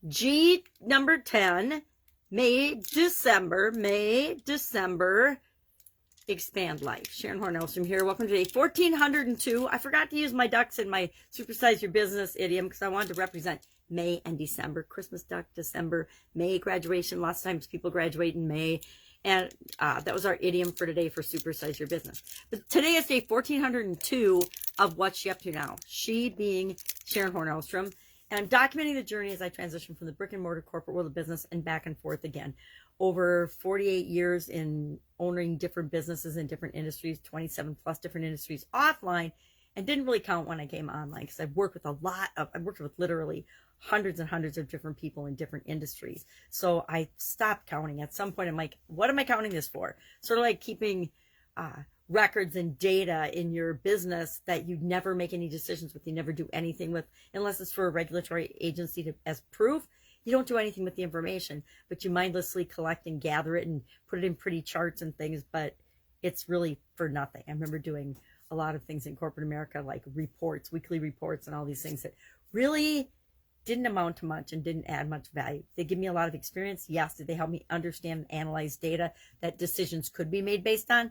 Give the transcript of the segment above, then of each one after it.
G number 10, May, December, expand life. Sharon Horne-Ellstrom here. Welcome to day 1402. I forgot to use my ducks in my Supersize Your Business idiom because I wanted to represent May and December. Christmas duck, December, May graduation. Lots of times people graduate in May. And that was our idiom for today for Supersize Your Business. But today is day 1402 of What's She Up To Now. She being Sharon Horne-Ellstrom. And I'm documenting the journey as I transition from the brick and mortar corporate world of business and back and forth again. Over 48 years in owning different businesses in different industries, 27 plus different industries offline, and didn't really count when I came online because I've worked with literally hundreds and hundreds of different people in different industries. So I stopped counting. At some point, I'm like, what am I counting this for? Sort of like keeping records and data in your business that you never make any decisions with, you never do anything with, unless it's for a regulatory agency as proof. You don't do anything with the information, but you mindlessly collect and gather it and put it in pretty charts and things, but it's really for nothing. I remember doing a lot of things in corporate America, like reports, weekly reports, and all these things that really didn't amount to much and didn't add much value. They give me a lot of experience. Yes. Did they help me understand and analyze data that decisions could be made based on?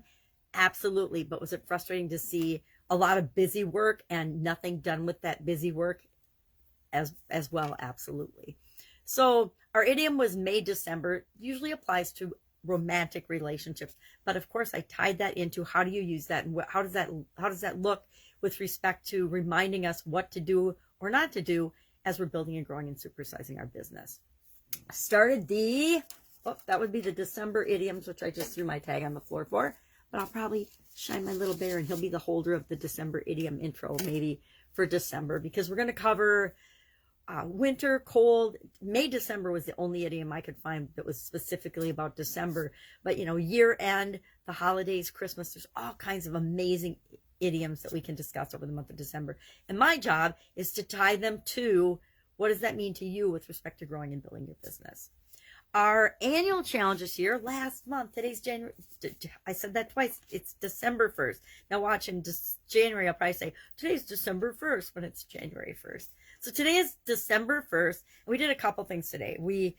Absolutely. But was it frustrating to see a lot of busy work and nothing done with that busy work as well? Absolutely. So our idiom was May, December, usually applies to romantic relationships. But of course, I tied that into how do you use that and how does that look with respect to reminding us what to do or not to do as we're building and growing and supersizing our business. Started that would be the December idioms, which I just threw my tag on the floor for. But I'll probably shine my little bear and he'll be the holder of the December idiom intro maybe for December, because we're going to cover winter, cold. May, December was the only idiom I could find that was specifically about December. But, year end, the holidays, Christmas, there's all kinds of amazing idioms that we can discuss over the month of December. And my job is to tie them to what does that mean to you with respect to growing and building your business. Our annual challenge this year, last month, today's January, I said that twice, it's December 1st. Now watch in January, I'll probably say, today's December 1st when it's January 1st. So today is December 1st, and we did a couple things today. We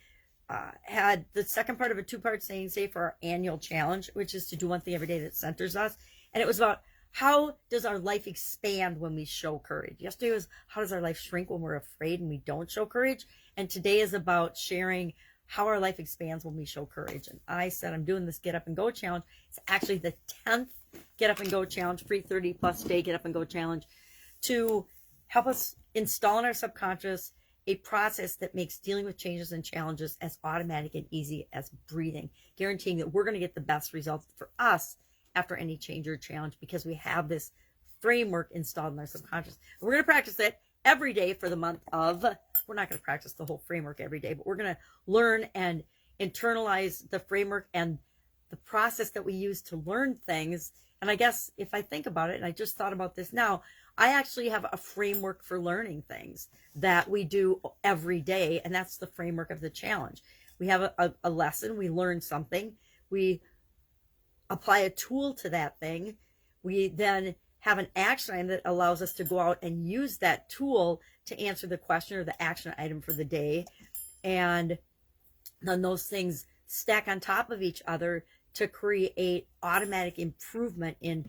had the second part of a two-part saying say for our annual challenge, which is to do one thing every day that centers us. And it was about how does our life expand when we show courage? Yesterday was how does our life shrink when we're afraid and we don't show courage? And today is about sharing how our life expands when we show courage. And I said, I'm doing this Get Up and Go challenge. It's actually the 10th Get Up and Go challenge, free 30 plus day Get Up and Go challenge, to help us install in our subconscious a process that makes dealing with changes and challenges as automatic and easy as breathing, guaranteeing that we're going to get the best results for us after any change or challenge, because we have this framework installed in our subconscious. And we're going to practice it every day for the month of, we're not going to practice the whole framework every day, but we're going to learn and internalize the framework and the process that we use to learn things. And I guess if I think about it, and I just thought about this now, I actually have a framework for learning things that we do every day. And that's the framework of the challenge. We have a lesson, we learn something, we apply a tool to that thing. We then have an action item that allows us to go out and use that tool to answer the question or the action item for the day. And then those things stack on top of each other to create automatic improvement in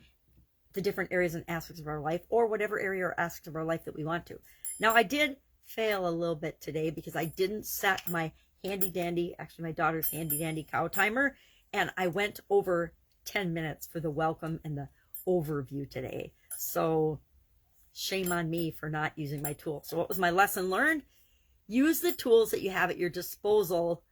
the different areas and aspects of our life, or whatever area or aspect of our life that we want to. Now, I did fail a little bit today because I didn't set my handy dandy, actually my daughter's handy dandy cow timer, and I went over 10 minutes for the welcome and the overview today. So shame on me for not using my tool. So what was my lesson learned? Use the tools that you have at your disposal.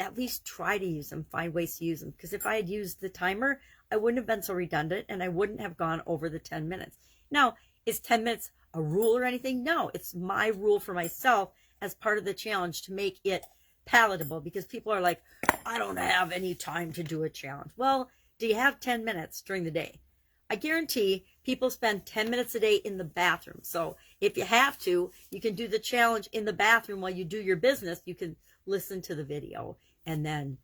At least try to use them, find ways to use them. Because if I had used the timer, I wouldn't have been so redundant and I wouldn't have gone over the 10 minutes. Now, is 10 minutes a rule or anything? No, it's my rule for myself as part of the challenge to make it palatable, because people are like, I don't have any time to do a challenge. Well, do you have 10 minutes during the day? I guarantee people spend 10 minutes a day in the bathroom. So if you have to, you can do the challenge in the bathroom while you do your business. You can listen to the video. And then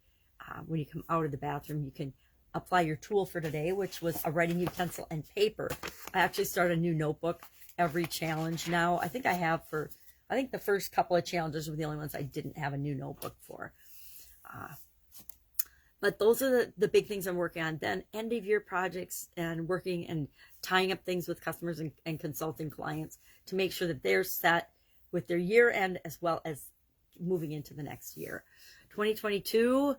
when you come out of the bathroom, you can apply your tool for today, which was a writing utensil and paper. I actually start a new notebook every challenge now. I think I have for I think the first couple of challenges were the only ones I didn't have a new notebook for. But those are the big things I'm working on. Then end of year projects and working and tying up things with customers and consulting clients to make sure that they're set with their year end as well as moving into the next year. 2022,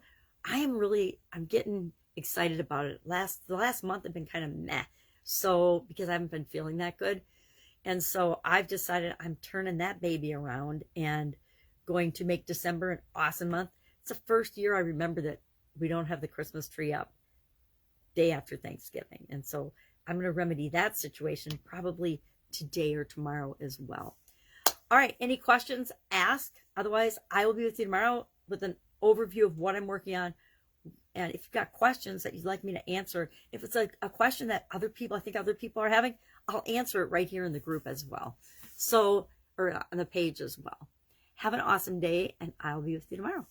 I'm getting excited about it. The last month I've been kind of meh. So, because I haven't been feeling that good. And so I've decided I'm turning that baby around and going to make December an awesome month. It's the first year I remember that we don't have the Christmas tree up day after Thanksgiving. And so I'm going to remedy that situation probably today or tomorrow as well. All right. Any questions? Ask. Otherwise, I will be with you tomorrow with an overview of what I'm working on. And if you've got questions that you'd like me to answer, if it's a question that I think other people are having, I'll answer it right here in the group as well. So, or on the page as well. Have an awesome day, and I'll be with you tomorrow.